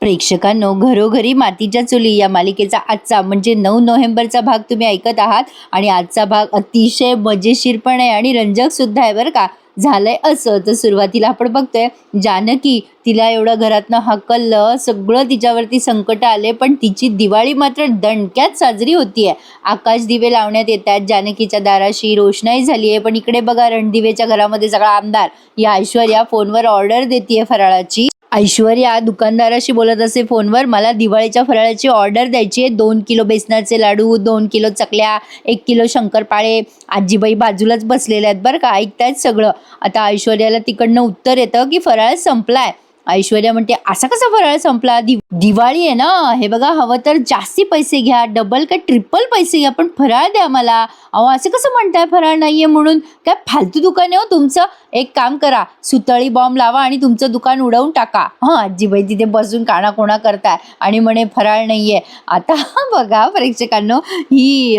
प्रेक्षकांनो, घरोघरी मातीच्या चुली या मालिकेचा आजचा म्हणजे 9 नोव्हेंबरचा भाग तुम्ही ऐकत आहात आणि आजचा भाग अतिशय मजेशीर पण आहे आणि रंजक सुद्धा आहे बरं का. झालंय असं, तर सुरुवातीला आपण बघतोय जानकी तिला एवढं घरातनं हाकललं, सगळं तिच्यावरती संकट आले, पण तिची दिवाळी मात्र दणक्यात साजरी होतीये. आकाश दिवे लावण्यात येत आहेत, जानकीच्या दाराशी रोषणाई झाली आहे. पण इकडे बघा, रणदिवेच्या घरामध्ये सगळा आमदार या ऐश्वर्या फोनवर ऑर्डर देतीये फराळाची. ऐश्वर्या दुकानदाराशी बोलत असे फोनवर, मला दिवाळीच्या फराळाची ऑर्डर द्यायची आहे. 2 किलो बेसनाचे लाडू, 2 किलो चकल्या, 1 किलो शंकरपाळे. आजीबाई बाजूलाच बसलेल्या आहेत बरं का, ऐकतायत सगळं. आता ऐश्वर्याला तिकडनं उत्तर येतं की फराळ संपलाय. ऐश्वर्या म्हणते, असा कसा फराळ संपला? दिवाळी आहे ना, हे बघा, हवं तर जास्ती पैसे घ्या, डबल का ट्रिपल पैसे घ्या, पण फराळ द्या मला. अहो, असं कसं म्हणताय फराळ नाहीये म्हणून? काय फालतू दुकान आहे हो तुमचं. एक काम करा, सुतळी बॉम्ब लावा आणि तुमचं दुकान उडवून टाका. आजीबाई तिथे बसून कानाकोणा करताय आणि म्हणे फराळ नाहीये. आता बघा प्रेक्षकांनो, ही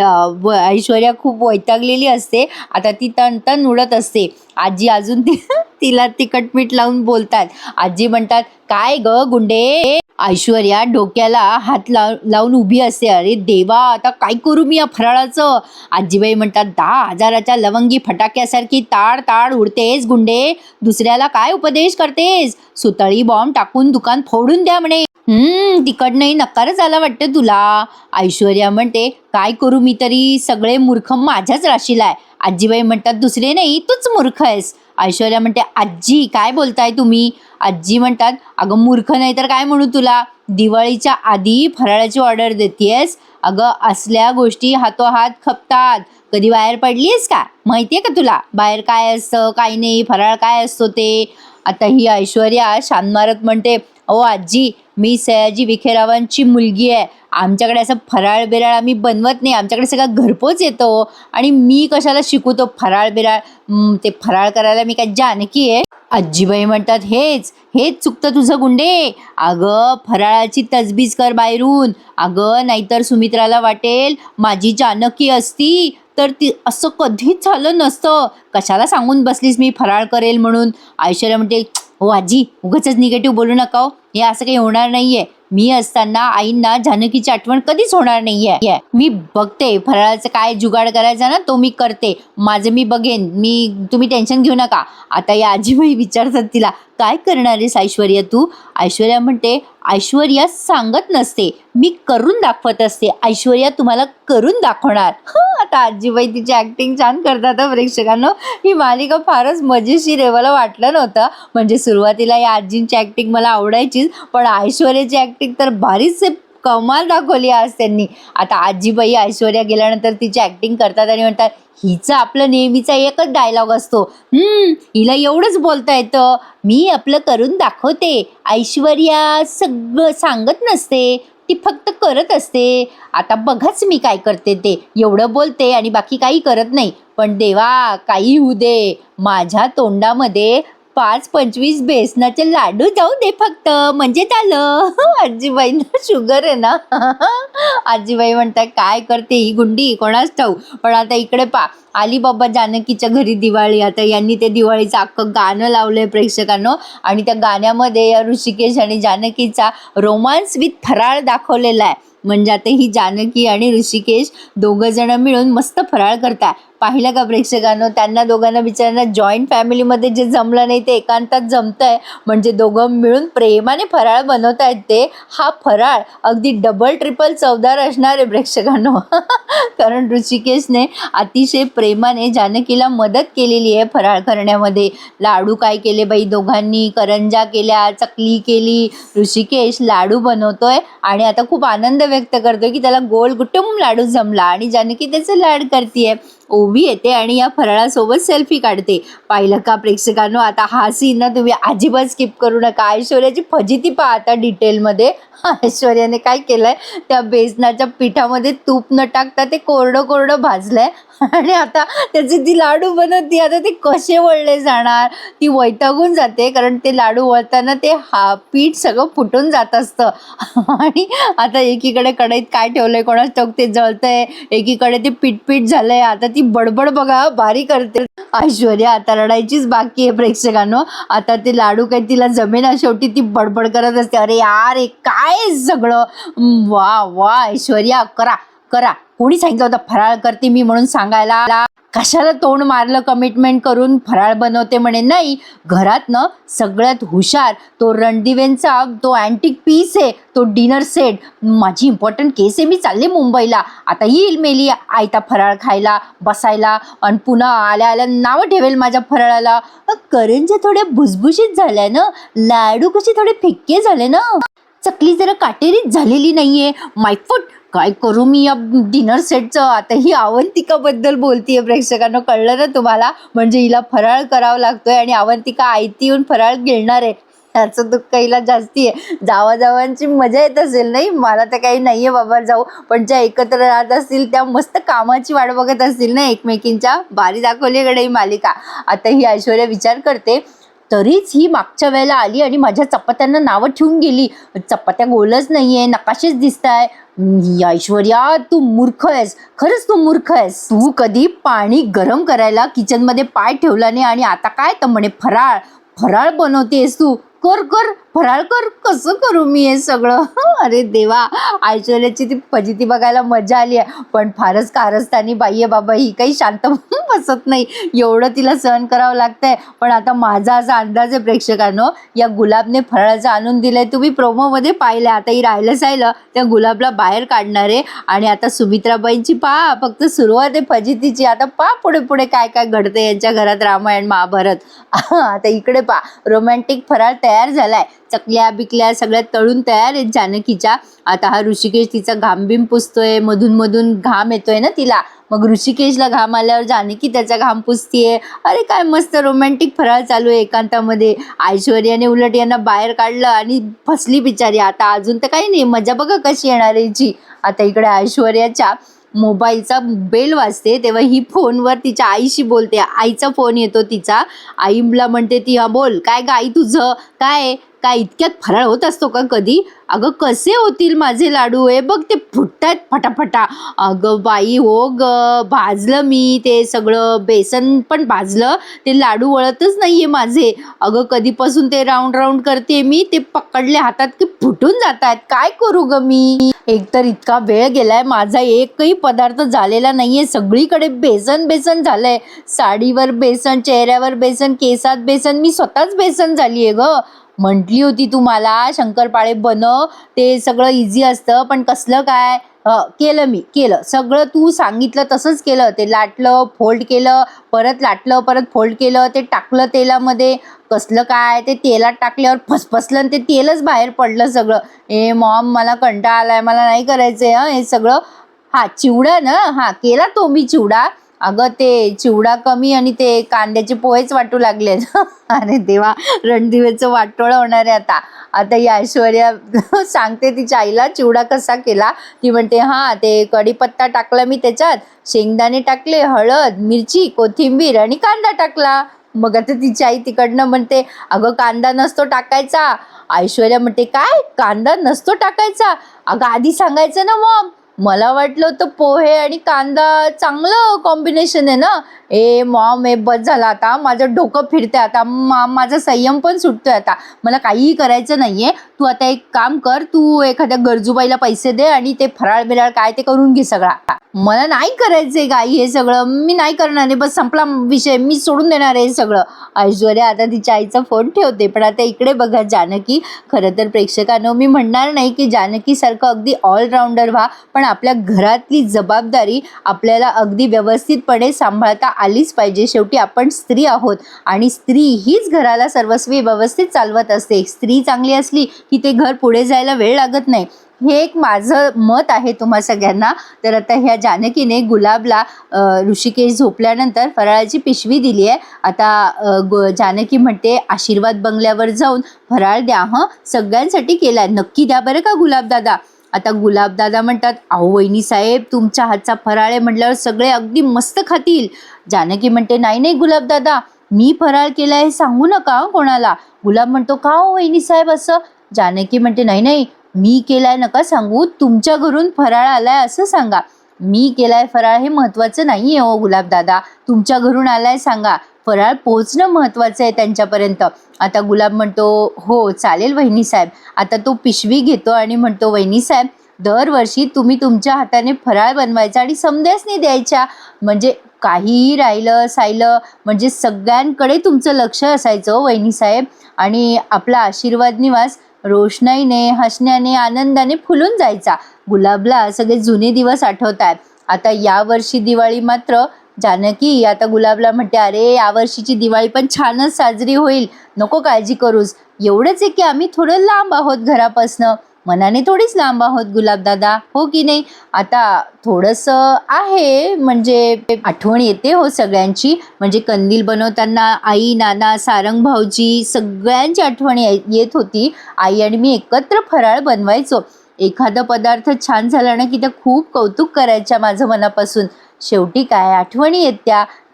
ऐश्वर्या खूप वैतागलेली असते. आता ती तन उडत असते. आजी अजून तिला तिखट मीठ लावून बोलतात. आजी म्हणतात, काय ग गुंडे? ऐश्वर्या डोक्याला हात लावून उभी असते. अरे देवा, आता काय करू मी या फराळाचं? आजीबाई म्हणतात, 10,000च्या लवंगी फटाक्यासारखी ताड ताड उडतेस गुंडे, दुसऱ्याला काय उपदेश करतेस? सुतळी बॉम्ब टाकून दुकान फोडून द्या म्हणे. तिकडनंही नकारच आला वाटतं तुला. ऐश्वर्या म्हणते, काय करू मी तरी? सगळे मूर्ख माझ्याच राशीला आहे. आजीबाई म्हणतात, दुसरे नाही, तूच मूर्ख आहेस. ऐश्वर्या म्हणते, आजी काय बोलताय तुम्ही? आजी म्हणतात, अगं मूर्ख नाही तर काय म्हणू तुला? दिवाळीच्या आधी फराळाची ऑर्डर देतेस? अगं असल्या गोष्टी हातोहात खपतात. कधी बाहेर पडलीस का? माहितीये का तुला बाहेर काय असतं काय नाही, फराळ काय असतो ते? आता ही ऐश्वर्या शान मारत म्हणते, अहो आजी, मी सयाजी विखेरावांची मुलगी आहे. आमच्याकडे असं फराळ बिराळ आम्ही बनवत नाही, आमच्याकडे सगळं घरपोच येतो. आणि मी कशाला शिकू तो फराळ बिराळ? ते फराळ करायला मी काय जानकी आहे? आजीबाई म्हणतात, हेच हेच चुकतं तुझं गुंडे. अगं फराळाची तजबीज कर बाहेरून. अगं नाहीतर सुमित्राला वाटेल माझी जानकी असती तर ती असं कधीच झालं नसतं. कशाला सांगून बसलीस मी फराळ करेल म्हणून? ऐश्वर्या म्हणते, हो आजी, उगाचच निगेटिव्ह बोलू नका हो. हे असं काही होणार नाहीये. मी असताना आईंना जानकीची आठवण कधीच होणार नाहीये. मी बघते फराळाचं काय जुगाड करायचा ना, तो मी करते. माझं मी बघेन. तुम्ही टेन्शन घेऊ नका. आता या आजीबाई विचारतात तिला, काय करणार आहेस ऐश्वर्या तू? ऐश्वर्या म्हणते, ऐश्वर्या सांगत नसते, मी करून दाखवत असते. ऐश्वर्या तुम्हाला करून दाखवणार. आता आजीबाई तिची ऍक्टिंग छान करतात प्रेक्षकांनो. ही मालिका फारच मजेशीर आहे. मला वाटलं नव्हतं, म्हणजे सुरुवातीला या आजींची ऍक्टिंग मला आवडायचीच, पण ऐश्वर्याची ऍक्टिंग तर भारीच कमाल दाखवली आज त्यांनी. आता आजीबाई ऐश्वर्या गेल्यानंतर तिची ऍक्टिंग करतात आणि म्हणतात, हिचं आपलं नेहमीचा एकच डायलॉग असतो, हिला एवढंच बोलता येतं, मी आपलं करून दाखवते. ऐश्वर्या सगळं सांगत नसते, ती फक्त करत असते. आता बघाच मी काय करते ते. एवढं बोलते आणि बाकी काही करत नाही. पण देवा, काही होऊ दे, माझ्या तोंडामध्ये 5-25 बेसनाचे लाडू जाऊ दे फक्त, म्हणजे झालं. आजीबाईंना शुगर आहे ना. आजीबाई म्हणतात, काय करते ही गुंडी कोणाच ठाऊ. पण आता इकडे आली बाबा जानकीच्या घरी दिवाळी. आता यांनी ते दिवाळीचं अख्खं गाणं लावलंय प्रेक्षकांनो, आणि त्या गाण्यामध्ये ऋषिकेश आणि जानकीचा रोमांस विथ फराळ दाखवलेला आहे. म्हणजे आता ही जानकी आणि ऋषिकेश दोघं जण मिळून मस्त फराळ करतात. पाहिलं का प्रेक्षकांनो? त्यांना दोघांना बिचाऱ्यांना जॉईंट फॅमिलीमध्ये जे जमलं नाही ते एकांतात जमतंय. म्हणजे दोघं मिळून प्रेमाने फराळ बनवतायत ते. हा फराळ अगदी डबल ट्रिपल चवदार असणार आहे प्रेक्षकांनो. कारण ऋषिकेशने अतिशय प्रेमाने जानकीला मदत केलेली आहे फराळ करण्यामध्ये. लाडू काय केले बाई दोघांनी, करंजा केल्या, चकली केली. ऋषिकेश लाडू बनवतोय आणि आता खूप आनंद व्यक्त करतोय की त्याला गोल गुटुंब लाडू जमला, आणि जानकी त्याचं लाड करतीये. ओवी येते आणि या फराळासोबत सेल्फी काढते. पाहिलं का प्रेक्षकांनो? आता हा सीन ना तुम्ही अजिबात स्किप करू नका. ऐश्वर्याची फजिती पहा आता डिटेलमध्ये. ऐश्वर्याने काय केलंय, त्या बेसनाच्या पिठामध्ये तूप न टाकता ते कोरडं भाजलंय आणि आता त्याचे ती लाडू बनवते. आता ते कसे वळले जाणार? ती वैतागून जाते, कारण ते लाडू वळताना ते पीठ सगळं फुटून जात असतं. आणि आता एकीकडे कढईत काय ठेवलंय कोणाच ठाऊक, ते जळतंय. एकीकडे ते पीठ झालंय. आता ती बडबड बघा भारी करते ऐश्वर्या. आता रडायचीच बाकी आहे प्रेक्षकांनो. आता ते लाडू काही तिला जमेना, शेवटी ती बडबड करत असते, अरे यार हे काय सगळं. वा वा ऐश्वर्या, करा करा. कोणी सांगितलं होतं फराळ करते मी म्हणून सांगायला? कशाला तोंड मारलं कमिटमेंट करून फराळ बनवते म्हणे? नाही, घरात ना सगळ्यात हुशार तो रणदिवेंचा तो अँटिक पीस आहे, तो डिनर सेट. माझी इम्पॉर्टंट केस आहे, मी चालले मुंबईला, आता येईल मेली आयता फराळ खायला बसायला आणि पुन्हा आल्या आल्या नावं ठेवेल माझ्या फराळाला. करंज्या थोड्या भुसभुशीत झाल्या ना, लाडू कसे थोडे फिक्के झाले ना, चकली जरा काटेरीच झालेली नाहीये. मायफूट, काय करू मी या डिनर सेटचं? आता ही अवंतिकाबद्दल बोलतीये प्रेक्षकांना, कळलं ना तुम्हाला? म्हणजे हिला फराळ करावा लागतोय आणि अवंतिका आयती येऊन फराळ गिळणार आहे. याचं दुःख हिला जास्ती आहे. जावांची मजा येत असेल नाही, मला तर काही नाहीये बाबा जाऊ, पण ज्या एकत्र राहत असतील त्या मस्त कामाची वाट बघत असतील ना एकमेकींच्या. भारी दाखवली कडे ही मालिका. आता ही ऐश्वर्या विचार करते, तरीच ही मागच्या वेळेला आली आणि माझ्या चपात्यांना नावं ठेवून गेली. चपात्या गोलच नाहीये, नकाशेच दिसताय. ऐश्वर्या तू मूर्ख आहेस, खरंच तू मूर्ख आहेस. तू कधी पाणी गरम करायला किचनमध्ये पाय ठेवला नाही आणि आता काय तर म्हणे फराळ फराळ बनवतेस तू. कर कर फराळ कर. कसं करू मी हे सगळं? अरे देवा, ऐश्वर्याची ती फजिती बघायला मजा आली आहे, पण फारच कारस्थानी बाई आहे बाबा ही, काही शांत बसत नाही. एवढं तिला सहन करावं लागतंय. पण आता माझा असा अंदाज आहे प्रेक्षकांनो, या गुलाबने फराळाचं आणून दिलंय, तुम्ही प्रोमोमध्ये पाहिलं. आता ही राहिलं त्या गुलाबला बाहेर काढणार आहे आणि आता सुमित्राबाईंची पहा फक्त सुरुवात आहे फजितीची. आता पहा पुढे पुढे काय काय घडतं यांच्या घरात, रामायण महाभारत. आता इकडे पहा, रोमॅन्टिक फराळ तयार झालाय, चकल्या बिकल्या सगळ्या तळून तयार आहेत जानकीच्या. आता हा ऋषिकेश तिचा घामबिम पुसतोय, मधून मधून घाम येतोय ना तिला, मग ऋषिकेशला घाम आल्यावर जानकी त्याचा घाम पुसतीये. अरे काय मस्त रोमॅन्टिक फराळ चालू आहे एकांतामध्ये. ऐश्वर्याने उलट यांना बाहेर काढलं आणि फसली बिचारी. आता अजून तर काही नाही, मजा बघा कशी येणार याची. आता इकडे ऐश्वर्याच्या मोबाईलचा बेल वाजते, तेव्हा ही फोनवर तिच्या आईशी बोलते. आईचा फोन येतो तिचा. आईला म्हणते ती, हा बोल, काय ग आई तुझं काय? काय इतक्यात फराळ होत असतो का कधी? अगं कसे होतील माझे लाडू, हे बघ ते फुटतायत फटाफटा. अगं बाई हो ग, भाजलं मी ते सगळं, बेसन पण भाजलं, ते लाडू वळतच नाहीये माझे. अगं कधीपासून ते राऊंड राऊंड करते मी, ते पकडले हातात की फुटून जात आहेत. काय करू ग मी? एकतर इतका वेळ गेलाय, माझा एकही पदार्थ झालेला नाहीये, सगळीकडे बेसन बेसन झालंय. साडीवर बेसन, चेहऱ्यावर बेसन, केसात बेसन, मी स्वतःच बेसन झालीये ग. म्हटली होती तू मला शंकरपाळे बनव, ते सगळं इझी असतं, पण कसलं काय? केलं मी, केलं सगळं तू सांगितलं तसंच केलं. ते लाटलं, फोल्ड केलं, परत लाटलं, परत फोल्ड केलं, ते टाकलं तेलामध्ये. कसलं काय, ते तेलात टाकल्यावर फसफसलं आणि ते तेलच बाहेर पडलं सगळं. ए मॉम, मला कंटाळा आलाय, मला नाही करायचंय हे सगळं. हा चिवडा ना, हा केला तो मी चिवडा. अगं ते चिवडा कमी आणि ते कांद्याचे पोहेच वाटू लागले. अरे देवा, रणदिवेचं वाटोळं होणार आहे आता. आता ही ऐश्वर्या सांगते तिच्या आईला चिवडा कसा केला. ती म्हणते, हा ते कढीपत्ता टाकला मी त्याच्यात, शेंगदाणे टाकले, हळद, मिरची, कोथिंबीर आणि कांदा टाकला. मग आता तिची आई तिकडनं म्हणते, अगं कांदा नसतो टाकायचा. ऐश्वर्या म्हणते, काय कांदा नसतो टाकायचा? अगं आधी सांगायचं ना मॉम, मला वाटलं होतं पोहे आणि कांदा चांगलं कॉम्बिनेशन आहे ना. ए मॉम, हे बस झालं आता, माझं डोकं फिरतंय आता, माझा संयम पण सुटतोय आता, मला काहीही करायचं नाहीये. तू आता एक काम कर, तू एखाद्या गरजूबाईला पैसे दे आणि ते फराळ बिराळ काय ते करून घे सगळा. मला नाही करायचंय गाई हे सगळं, मी नाही करणार आहे, बस संपला विषय, मी सोडून देणार आहे हे सगळं. ऐश्वर्या आता तिच्या आईचा फोन ठेवते. पण आता इकडे बघा जानकी, खरं तर प्रेक्षकांनो मी म्हणणार नाही की जानकीसारखं अगदी ऑलराऊंडर व्हा, पण आपल्या घरातली जबाबदारी आपल्याला अगदी व्यवस्थितपणे सांभाळता आलीच पाहिजे. शेवटी आपण स्त्री आहोत आणि स्त्री हीच घराला सर्वस्वी व्यवस्थित चालवत असते. स्त्री चांगली असली की ते घर पुढे जायला वेळ लागत नाही. हे एक माझं मत आहे तुम्हा सगळ्यांना. तर आता ह्या जानकीने गुलाबला ऋषिकेश झोपल्यानंतर फराळाची पिशवी दिली आहे. आता जानकी म्हणते, आशीर्वाद बंगल्यावर जाऊन फराळ द्या, हं सगळ्यांसाठी केलाय, नक्की द्या बरं का गुलाबदादा. आता गुलाबदादा म्हणतात, अहो वहिनी साहेब, तुमच्या हातचा फराळ आहे म्हटल्यावर सगळे अगदी मस्त खातील. जानकी म्हणते, नाही नाही गुलाबदादा, मी फराळ केला हे सांगू नका कोणाला. गुलाब म्हणतो, का हो वहिनी साहेब असं? जानकी म्हणते, नाही नाही, मी केलाय नका सांगू, तुमच्या घरून फराळ आलाय असं सांगा. मी केलाय फराळ हे महत्वाचं नाहीये हो गुलाबदादा. तुमच्या घरून आलाय सांगा, फराळ पोहोचणं महत्वाचं आहे त्यांच्यापर्यंत. आता गुलाब म्हणतो, हो चालेल वहिनीसाहेब. आता तो पिशवी घेतो आणि म्हणतो, वहिनीसाहेब दरवर्षी तुम्ही तुमच्या हाताने फराळ बनवायचा आणि समध्यासनी द्यायच्या. म्हणजे काहीही राहिलं सायलं म्हणजे सगळ्यांकडे तुमचं लक्ष असायचं हो वहिनीसाहेब. आणि आपला आशीर्वाद निवास रोषणाईने, हसण्याने, आनंदाने फुलून जायचा. गुलाबला सगळे जुने दिवस आठवतात. आता यावर्षी दिवाळी मात्र जानकी आता गुलाबला म्हणते, अरे यावर्षीची दिवाळी पण छानच साजरी होईल, नको काळजी करूस. एवढंच आहे की आम्ही थोडं लांब आहोत घरापासनं, मनाने थोडीच लांब आहोत गुलाबदादा, हो की नाही. आता थोडंसं आहे म्हणजे आठवण येते हो सगळ्यांची. म्हणजे कंदील बनवताना आई, नाना, सारंग भाऊजी सगळ्यांची आठवण येत होती. आई आणि मी एकत्र फराळ बनवायचो. एखादा पदार्थ छान झाला ना की त्या खूप कौतुक करायच्या माझं मनापासून. शेवटी काय आठवणी आहेत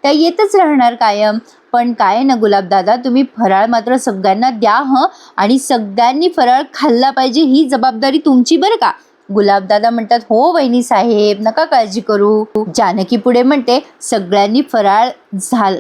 त्या येतच राहणार कायम. पण काय ना गुलाबदादा, तुम्ही फराळ मात्र सगळ्यांना द्या हं, आणि सगळ्यांनी फराळ खाल्ला पाहिजे ही जबाबदारी तुमची बरं का. गुलाबदादा म्हणतात, हो वहिनी साहेब नका काळजी करू. जानकी पुढे म्हणते, सगळ्यांनी फराळ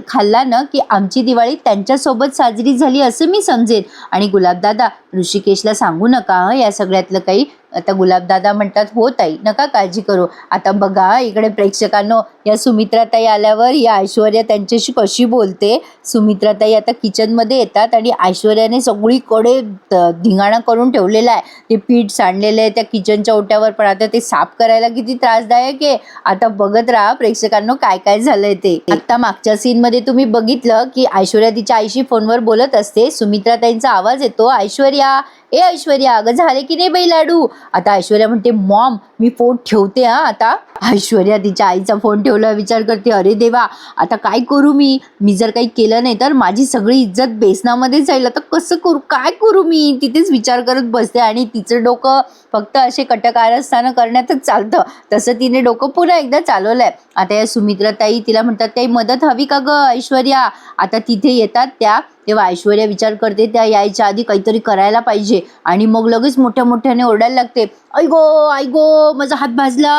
खाल्ला ना की आमची दिवाळी त्यांच्यासोबत साजरी झाली असं मी समजेन. आणि गुलाबदादा ऋषिकेशला सांगू नका हं या सगळ्यातलं काही. आता गुलाबदादा म्हणतात, हो ताई नका काळजी करू. आता बघा इकडे प्रेक्षकांनो, या सुमित्राताई आल्यावर या ऐश्वर्या त्यांच्याशी कशी बोलते. सुमित्राताई आता किचनमध्ये येतात आणि ऐश्वर्याने सगळीकडे धिंगाणा करून ठेवलेला आहे. ते पीठ सांडलेलं आहे त्या किचनच्या ओट्यावर, पण आता ते साफ करायला किती त्रासदायक आहे. आता बघत राहा प्रेक्षकांनो काय काय झालंय ते. आता मागच्या सीन मध्ये तुम्ही बघितलं की ऐश्वर्या तिच्या आईशी फोनवर बोलत असते. सुमित्राताईंचा आवाज येतो, ऐश्वर्या, ए ऐश्वर्या अगं झाले की नाही बाई लाडू. आता ऐश्वर्या म्हणते, मॉम मी फोन ठेवते हा आता. ऐश्वर्या तिच्या आईचा फोन ठेवला, विचार करते, अरे देवा आता काय करू मी जर काही केलं नाही तर माझी सगळी इज्जत बेसनामध्ये जाईल. आता कसं करू, काय करू मी, तिथेच विचार करत बसते. आणि तिचं डोकं फक्त असे कटकारस्थानं करण्यातच चालतं, तसं तिने डोकं पुन्हा एकदा चालवलंय. आता या सुमित्राताई तिला म्हणतात, काही मदत हवी का ग ऐश्वर्या. आता तिथे येतात त्या, तेव्हा ऐश्वर्या विचार करते त्या यायच्या आधी काहीतरी करायला पाहिजे. आणि मग लगेच मोठ्या मोठ्याने ओरडायला लागते, आई गो माझा हात भाजला.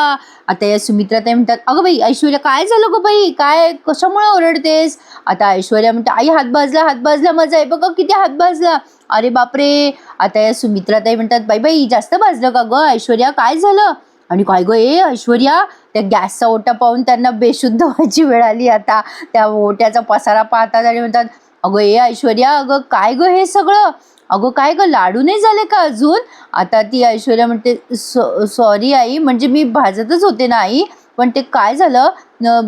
आता या सुमित्राताई म्हणतात, अगं बाई ऐश्वर्या काय झालं गं बाई, काय कशामुळे ओरडतेस. आता ऐश्वर्या म्हणते, आई हात भाजला माझा, आहे बघा किती हात भाजला. अरे बापरे. आता या सुमित्राताई म्हणतात, बाई जास्त भाजलं का ग ऐश्वर्या, काय झालं. आणि काय ग ए ऐश्वर्या, त्या गॅसचा ओटा पाहून त्यांना बेशुद्ध व्हायची वेळ आली. आता त्या ओट्याचा पसारा पाहतात आणि म्हणतात, अगं ए ऐश्वर्या, अगं काय ग हे सगळं, अगं काय ग लाडू नाही झाले का अजून. आता ती ऐश्वर्या म्हणते, सॉरी आई, म्हणजे मी भाजतच होते ना आई, पण ते काय झालं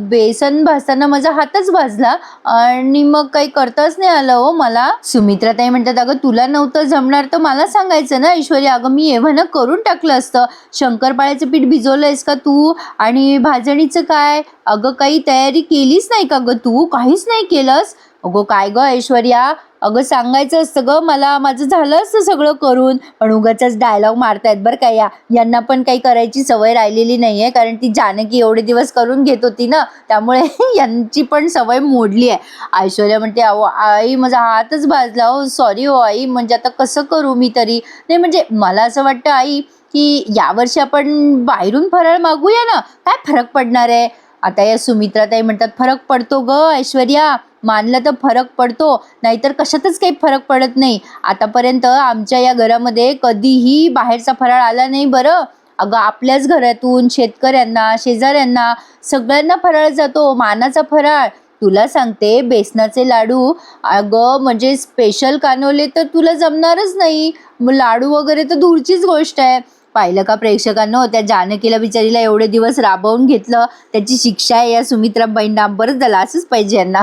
बेसन भाजताना माझा हातच भाजला आणि मग काही करताच नाही आलं हो मला. सुमित्राताई म्हणतात, अगं तुला नव्हतं जमणार तर मला सांगायचं ना ऐश्वर्या, अगं मी एव्हाना करून टाकलं असतं. शंकरपाळ्याचं पीठ भिजवलंयस का तू, आणि भाजणीचं काय, अगं काही तयारी केलीच नाही का ग तू, काहीच नाही केलंस. अगं काय ग ऐश्वर्या, अगं सांगायचं असतं ग मला, माझं झालं असतं सगळं करून. पण उगाचच डायलॉग मारतायत बरं का यांना पण काही करायची सवय राहिलेली नाही आहे, कारण ती जानकी एवढे दिवस करून घेत होती ना, त्यामुळे यांची पण सवय मोडली आहे. ऐश्वर्या म्हणते, अहो आई माझा हातच भाजला हो, सॉरी हो आई, म्हणजे आता कसं करू मी तरी. नाही म्हणजे मला असं वाटतं आई की यावर्षी आपण बाहेरून फराळ मागूया ना, काय फरक पडणार आहे. आता या सुमित्राताई म्हणतात, फरक पडतो ग ऐश्वर्या, मानलं तर फरक पडतो, नाहीतर कशातच काही फरक पडत नाही. आतापर्यंत आमच्या या घरामध्ये कधीही बाहेरचा फराळ आला नाही बरं. अगं आपल्याच घरातून शेतकऱ्यांना, शेजाऱ्यांना सगळ्यांना फराळ जातो, मानाचा फराळ. तुला सांगते बेसनाचे लाडू अगं म्हणजे स्पेशल कानवले तर तुला जमणारच नाही, लाडू वगैरे तर दूरचीच गोष्ट आहे. पाहिलं का प्रेक्षकांनो, त्या जानकीला बिचारीला एवढे दिवस राबवून घेतलं, त्याची शिक्षा आहे या सुमित्राबाईंना. बरंच झालं, असंच पाहिजे यांना.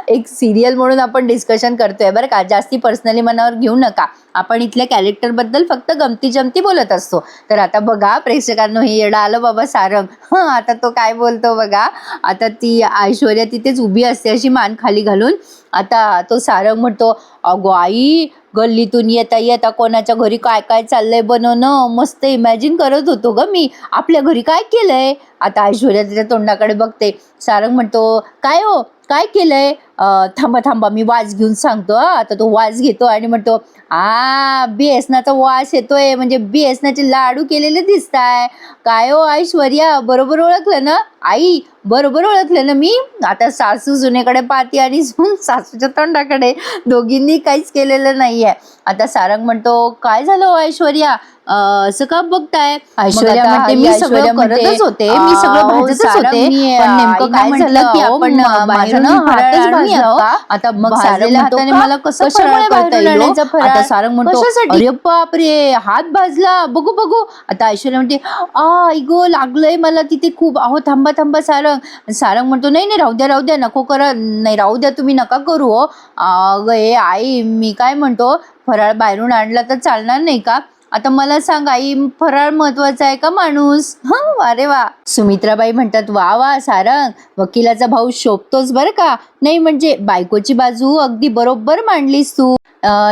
एक सिरियल म्हणून आपण डिस्कशन करतोय बरं का, जास्ती पर्सनली मनावर घेऊ नका. आपण इथल्या कॅरेक्टरबद्दल फक्त गमती जमती बोलत असतो. तर आता बघा प्रेक्षकांनो, हे येडं आलं बाबा सारंग. आता तो काय बोलतो बघा. आता ती ऐश्वर्या तिथेच उभी असते अशी मान खाली घालून. आता तो सारंग म्हणतो, अगो आई गल्लीतून येता येता कोणाच्या घरी काय काय चाललंय बनवणं, मस्त इमॅजिन करत होतो ग मी, आपल्या घरी काय केलंय. आता ऐश्वर्या तिच्या तोंडाकडे बघते. सारंग म्हणतो, काय हो काय केलंय. थांबा थांबा मी वास घेऊन सांगतो आता तो वास घेतो आणि म्हणतो बेसनाचा वास येतोय म्हणजे बेसनाचे लाडू केलेले दिसताय. काय हो ऐश्वर्या बरोबर ओळखलं ना? आई बरोबर ओळखलं ना मी? आता सासू सुनेकडे पाहते आणि सून सासूच्या तोंडाकडे. दोघींनी काहीच केलेलं नाहीये. आता सारंग म्हणतो काय झालं हो ऐश्वर्या असं का बघताय? ऐश्वर्या म्हणते मी सगळं करतच होते मी सगळं भाजतच होते पण नेमकं काय झालं की आपण माझं ना हातच भाजला आता मग भाजलेल्या हाताने मला कसं फराळ करता येईल आता सारंग म्हणतो अरे बापरे हात भाजला बघू बघू आता ऐश्वर्या म्हणते आई गो लागलंय मला तिथे खूप अहो थांबा थांबा सारंग सारंग म्हणतो नाही नाही राहू द्या नको करा नाही राहू द्या तुम्ही नका करू हो अगं आई मी काय म्हणतो फराळ बाहेरून आणला तर चालणार नाही का? आता मला सांग आई फराळ महत्वाचा आहे का माणूस? अरे वा सुमित्राबाई म्हणतात वा वा सारंग वकिलाचा भाऊ शोभतोच बरं का. नाही म्हणजे बायकोची बाजू अगदी बरोबर मांडलीस तू.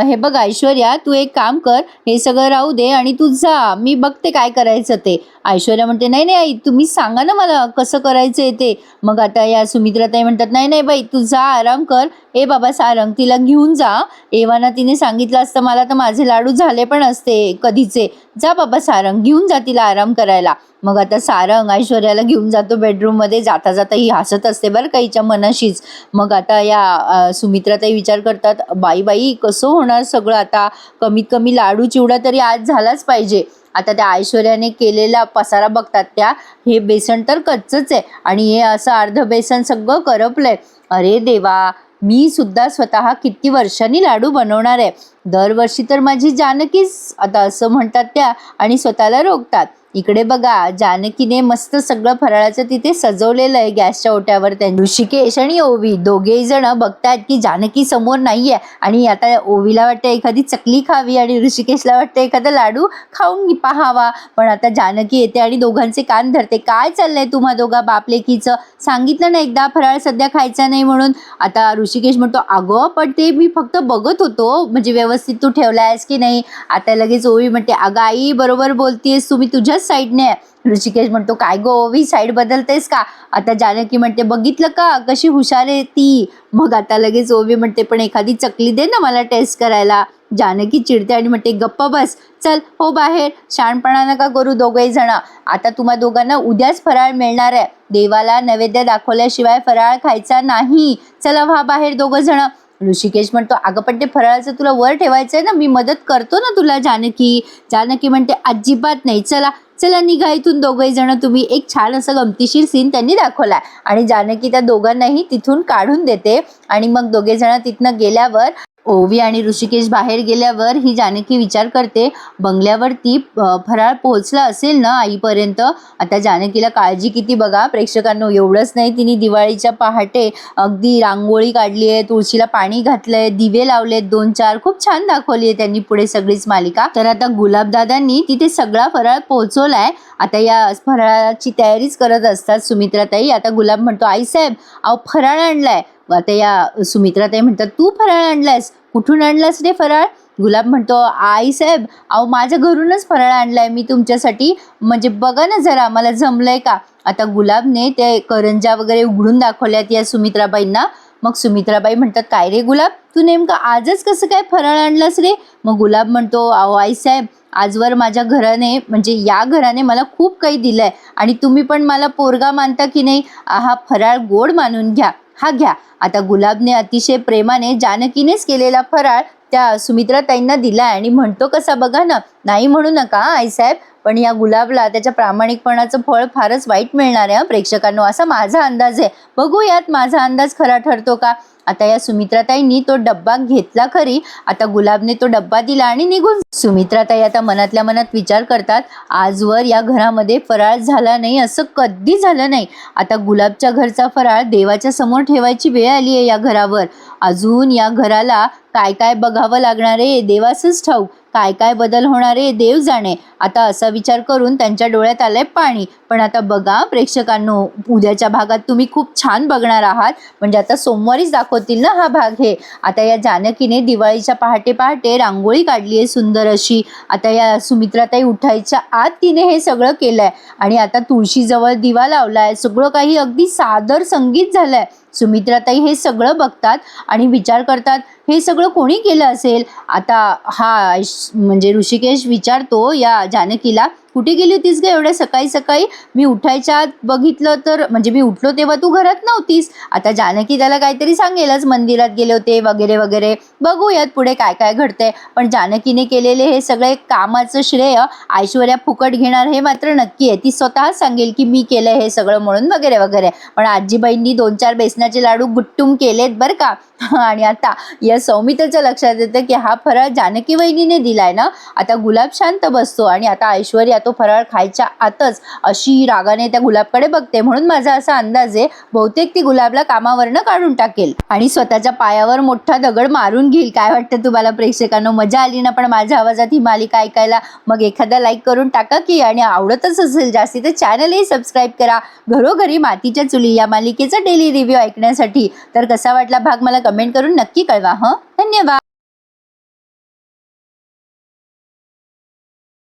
हे बघ ऐश्वर्या तू एक काम कर हे सगळं राहू दे आणि तू जा मी बघते काय करायचं ते. ऐश्वर्या म्हणते नाही नाही आई तुम्ही सांगा ना मला कसं करायचंय ते. मग आता या सुमित्राताई म्हणतात नाही नाही बाई तू जा आराम कर. ए बाबा सारंग तिला घेऊन जा. एव्हाना तिने सांगितलं असतं मला तर माझे लाडू झाले पण असते कधीचे. जा बाबा सारंग घेऊन जा तिला आराम करायला. मग आता सारंग ऐश्वर्याला घेऊन जातो बेडरूम मध्ये. जाता जाता ही हसत असते बरं का हिच्या मनाशीच. मग आता या सुमित्राताई विचार करतात बाई बाई कसं होणार सगळं आता कमीत कमी लाडू चिवडा तरी आज झालाच पाहिजे. आता त्या ऐश्वर्याने केलेला पसारा बघतात त्या हे बेसन तर कच्चच आहे आणि हे असं अर्ध बेसन सगळं करपलंय. अरे देवा मी सुद्धा स्वतः किती वर्षांनी लाडू बनवणार आहे. दरवर्षी तर माझी जानकीच आता असं म्हणतात त्या आणि स्वतःला रोखतात. इकडे बघा जानकीने मस्त सगळं फराळाचं तिथे सजवलेलं आहे गॅसच्या ओट्यावर. ऋषिकेश आणि ओवी दोघेही जण बघतायत की जानकी समोर नाहीये आणि आता ओवीला वाटतं एखादी चकली खावी आणि ऋषिकेशला वाटतं एखादा लाडू खाऊन पाहावा. पण आता जानकी येते आणि दोघांचे कान धरते. काय चाललंय तुम्हा दोघा बापलेकीचं? सांगितलं ना एकदा फराळ सध्या खायचा नाही म्हणून. आता ऋषिकेश म्हणतो अगं पण ते मी फक्त बघत होतो म्हणजे व्यवस्थित तू ठेवलायस की नाही. आता लगेच ओवी म्हणते अगं आई बरोबर बोलतेस तुम्ही तुझ्याच साईडने. ऋषिकेश म्हणतो काय गो ओवी साईड बदलतेस का? आता जानकी म्हणते बघितलं का कशी हुशार आहे ती. मग आता लगेच ओवी म्हणते पण एखादी चकली दे ना मला टेस्ट करायला. जानकी चिडते आणि म्हणते गप्प बस चल हो बाहेर शहाणपणा नका करू दोघेही जण. आता तुम्हा दोघांना उद्याच फराळ मिळणार आहे. देवाला नैवेद्य दाखवल्याशिवाय फराळ खायचा नाही. चला व्हा बाहेर दोघं जण. ऋषिकेश म्हणतो अगं पण ते फराळाचं तुला वर ठेवायचंय ना मी मदत करतो ना तुला जानकी. जानकी म्हणते अजिबात नाही चला चला निघा इथून दोघेही जण. तुम्ही एक छान असं गमतीशीर सीन त्यांनी दाखवलाय आणि जानकी त्या दोघांनाही तिथून काढून देते. आणि मग दोघे जण तिथनं गेल्यावर ओवी आणि ऋषिकेश बाहेर गेल्यावर ही जानकी विचार करते बंगल्यावरती फराळ पोहोचला असेल ना आईपर्यंत. आता जानकीला काळजी किती बघा प्रेक्षकांनो. एवढंच नाही तिने दिवाळीच्या पहाटे अगदी रांगोळी काढली आहे तुळशीला पाणी घातलंय दिवे लावलेत 2-4 खूप छान दाखवली आहे त्यांनी पुढे सगळीच मालिका. तर आता गुलाबदादांनी तिथे सगळा फराळ पोहोचवलाय. आता या फराळाची तयारीच करत असतात सुमित्राताई. आता गुलाब म्हणतो आई साहेब अहो फराळ आणलाय. आता या सुमित्राताई म्हणतात तू फराळ आणलायस? कुठून आणलास रे फराळ? गुलाब म्हणतो आई साहेब अहो माझ्या घरूनच फराळ आणलाय मी तुमच्यासाठी म्हणजे बघा ना जरा मला जमलंय का. आता गुलाबने ते करंजा वगैरे उघडून दाखवल्यात या सुमित्राबाईंना. मग सुमित्राबाई म्हणतात काय रे गुलाब तू नेमकं आजच कसं काय फराळ आणलास रे? मग गुलाब म्हणतो अहो आई साहेब आजवर माझ्या घराने म्हणजे या घराने मला खूप काही दिलंय आणि तुम्ही पण मला पोरगा मानता की नाही. हा फराळ गोड मानून घ्या हा घ्या. आता गुलाबने अतिशय प्रेमाने जानकीनेच केलेला फराळ त्या सुमित्राताईंना दिला आणि म्हणतो कसा बघा ना नाही म्हणू नका आईसाहेब पण या गुलाबला त्याच्या प्रामाणिकपणाचं फळ फारच वाईट मिळणार आहे प्रेक्षकांनो असा माझा अंदाज आहे. बघूयात माझा अंदाज खरा ठरतो का. आता या सुमित्राताईंनी तो डब्बा घेतला खरी. आता गुलाबने तो डब्बा दिला आणि निघून. सुमित्राताई आता मनातल्या मनात विचार करतात आजवर या घरामध्ये फराळ झाला नाही असं कधी झालं नाही. आता गुलाबच्या घरचा फराळ देवाच्या समोर ठेवायची वेळ आली आहे या घरावर. अजून या घराला काय काय बघावं लागणार आहे देवासच ठाऊक. काय काय बदल होणारे देव जाणे. आता असा विचार करून त्यांच्या डोळ्यात आलंय पाणी. पण आता बघा प्रेक्षकांनो उद्याच्या भागात तुम्ही खूप छान बघणार आहात म्हणजे आता सोमवारीच दाखवतील ना हा भाग हे. आता या जानकीने दिवाळीच्या पहाटे पहाटे रांगोळी काढली आहे सुंदर अशी. आता या सुमित्राताई उठायच्या आत तिने हे सगळं केलंय आणि आता तुळशीजवळ दिवा लावलाय. सगळं काही अगदी सादर संगीत झालंय. सुमित्राताई हे सगळं बघतात आणि विचार करतात हे सगळं कोणी केलं असेल. आता हा म्हणजे ऋषिकेश विचारतो या जानकीला, कुठे गेली होतीस ग एवढ्या सकाळी सकाळी? मी उठायच्या आत बघितलं तर म्हणजे मी उठलो तेव्हा तू घरात नव्हतीस. आता जानकी त्याला काहीतरी सांगेलच, मंदिरात गेले होते वगैरे वगैरे. बघूयात पुढे काय काय घडतंय. पण जानकीने केलेले हे सगळे कामाचं श्रेय ऐश्वर्या फुकट घेणार हे मात्र नक्की आहे. ती स्वतः सांगेल की मी केलंय हे सगळं म्हणून वगैरे वगैरे. पण आजीबाईंनी 2-4 बेसनाचे लाडू गुट्टूम केलेत बरं का. आणि आता या सौमित्रच्या लक्षात येतं की हा फराळ जानकी वहिनीने दिलाय ना. आता गुलाब शांत बसतो आणि आता ऐश्वर्या तो फराळ खायच्या आतच अशी रागाने त्या गुलाबकडे बघते. म्हणून माझा असा अंदाज आहे बहुतेक ती गुलाबला कामावरनं काढून टाकेल आणि स्वतःच्या पायावर मोठा दगड मारून घेईल. काय वाटतं तुम्हाला प्रेक्षकांनो? मजा आली ना पण माझ्या आवाजात ही मालिका ऐकायला? मग एखादा लाईक करून टाका की, आणि आवडतच असेल जास्ती तर चॅनलही सबस्क्राईब करा. घरोघरी मातीच्या चुली या मालिकेचा डेली रिव्ह्यू ऐकण्यासाठी. तर कसा वाटला भाग मला कमेंट करून नक्की कळवा. धन्यवाद.